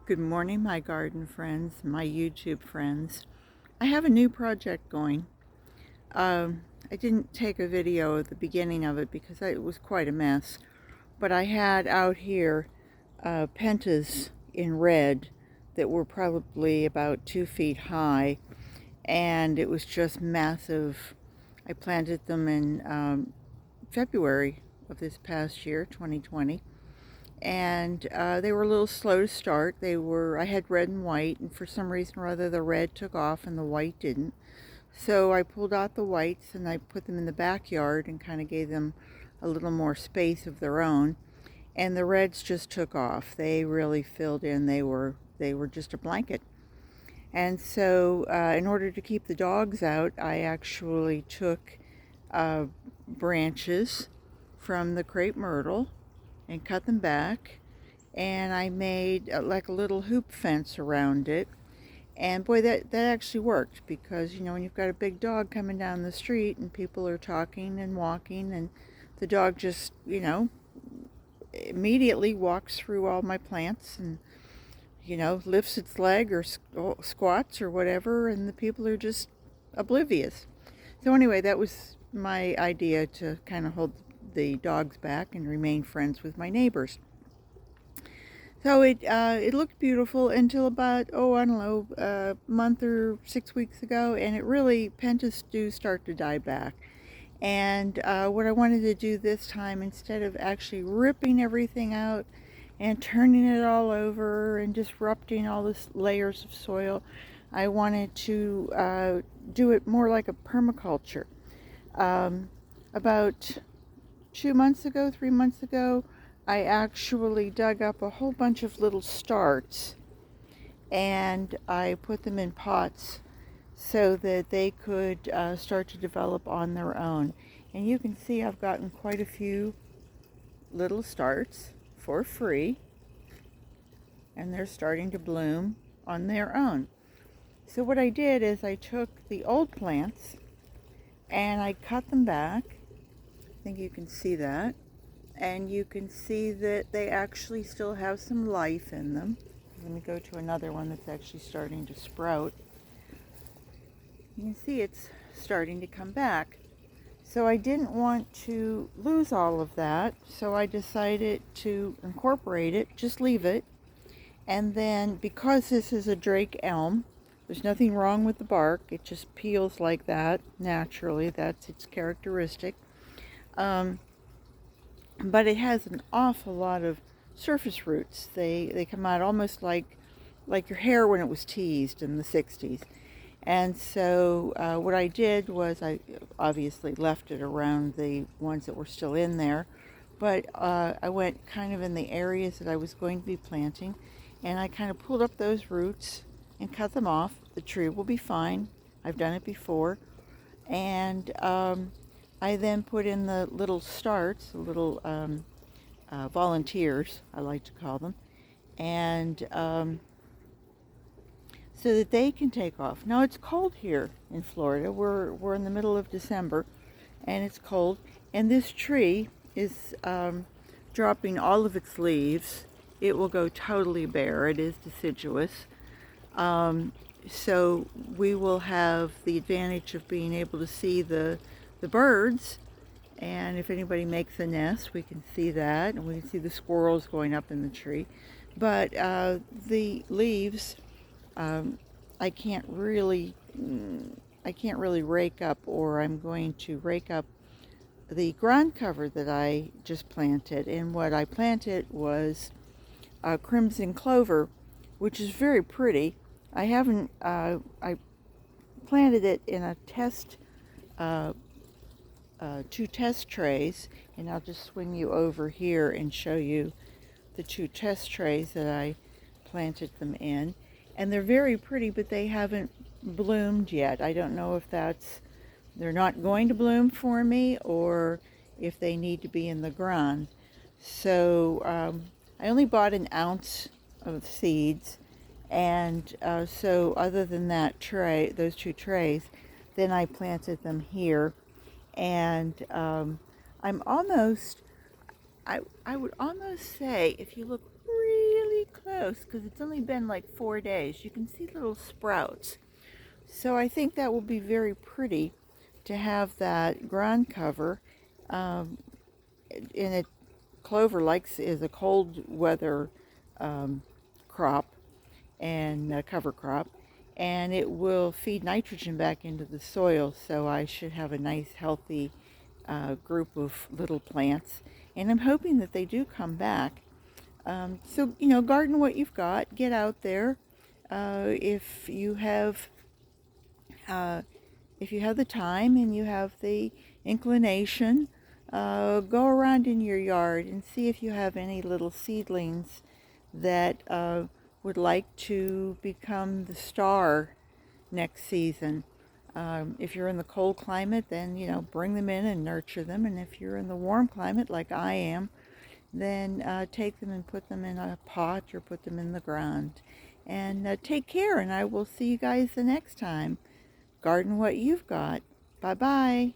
Good morning, my garden friends, my YouTube friends. I have a new project going. I didn't take a video at the beginning of it because it was quite a mess, but I had out here pentas in red that were probably about 2 feet high, and it was just massive. I planted them in February of this past year, 2020. And they were a little slow to start. I had red and white, and for some reason or other the red took off and the white didn't. So I pulled out the whites and I put them in the backyard and kind of gave them a little more space of their own. And the reds just took off. They really filled in. They were just a blanket. And so in order to keep the dogs out, I actually took branches from the crepe myrtle and cut them back, and I made like a little hoop fence around it. And boy, that actually worked, because when you've got a big dog coming down the street and people are talking and walking, and the dog just immediately walks through all my plants and lifts its leg or squats or whatever, and the people are just oblivious. So anyway, that was my idea, to kind of hold the dogs back and remain friends with my neighbors. So it looked beautiful until about, I don't know, a month or 6 weeks ago, and pentas do start to die back. And what I wanted to do this time, instead of actually ripping everything out and turning it all over and disrupting all the layers of soil, I wanted to do it more like a permaculture. About 3 months ago, I actually dug up a whole bunch of little starts and I put them in pots so that they could start to develop on their own. And you can see I've gotten quite a few little starts for free, and they're starting to bloom on their own. So what I did is I took the old plants and I cut them back. I think you can see that. And you can see that they actually still have some life in them. Let me go to another one that's actually starting to sprout. You can see it's starting to come back. So I didn't want to lose all of that, so I decided to incorporate it, just leave it. And then, because this is a Drake elm, there's nothing wrong with the bark. It just peels like that naturally. That's its characteristic. But it has an awful lot of surface roots. They come out almost like your hair when it was teased in the 60s. And so what I did was I obviously left it around the ones that were still in there, but I went kind of in the areas that I was going to be planting, and I kind of pulled up those roots and cut them off. The tree will be fine. I've done it before. And I then put in the little starts, the little volunteers, I like to call them, and so that they can take off. Now it's cold here in Florida. We're in the middle of December, and it's cold. And this tree is dropping all of its leaves. It will go totally bare. It is deciduous. So we will have the advantage of being able to see the birds, and if anybody makes a nest, we can see that, and we can see the squirrels going up in the tree. But the leaves, I can't really rake up, or I'm going to rake up the ground cover that I just planted. And what I planted was crimson clover, which is very pretty. I planted it in a test 2 test trays, and I'll just swing you over here and show you the 2 test trays that I planted them in. And they're very pretty, but they haven't bloomed yet. I don't know if they're not going to bloom for me, or if they need to be in the ground. So I only bought an ounce of seeds, and so other than that those 2 trays, then I planted them here. And I would almost say, if you look really close, close because it's only been like 4 days. You can see little sprouts. So I think that will be very pretty to have that ground cover. In it, clover is a cold weather crop and cover crop, and it will feed nitrogen back into the soil, so I should have a nice healthy group of little plants, and I'm hoping that they do come back. So, garden what you've got, get out there. If you have the time and you have the inclination, go around in your yard and see if you have any little seedlings that would like to become the star next season. If you're in the cold climate, then, bring them in and nurture them. And if you're in the warm climate, like I am, then take them and put them in a pot or put them in the ground. And take care, and I will see you guys the next time. Garden what you've got. Bye-bye.